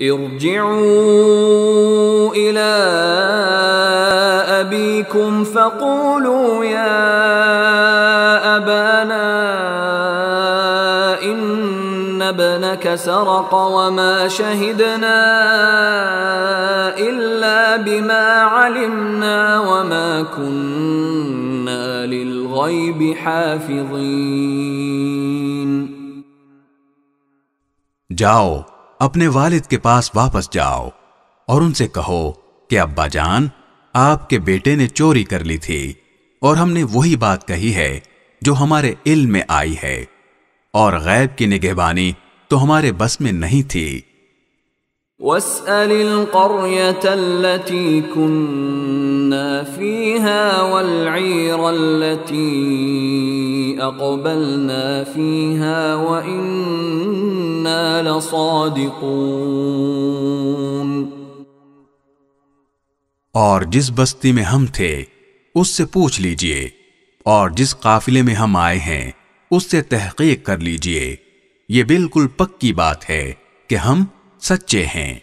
ارجعوا إلى أبيكم فقولوا يا أبانا إن ابنك سرق وما شهدنا إلا بما علمنا وما كنا للغيب حافظين. جاؤ اپنے والد کے پاس واپس جاؤ اور ان سے کہو کہ ابا جان آپ کے بیٹے نے چوری کر لی تھی اور ہم نے وہی بات کہی ہے جو ہمارے علم میں آئی ہے اور غیب کی نگہبانی تو ہمارے بس میں نہیں تھی. وَاسْأَلِ الْقَرْيَةَ الَّتِي كُنَّا فِيهَا وَالْعِيرَ الَّتِي أَقْبَلْنَا فِيهَا وَإِنَّا لَصَادِقُونَ. اور جس بستی میں ہم تھے اس سے پوچھ لیجئے اور جس قافلے میں ہم آئے ہیں اس سے تحقیق کر لیجئے، یہ بالکل پکی بات ہے کہ ہم سچے ہیں.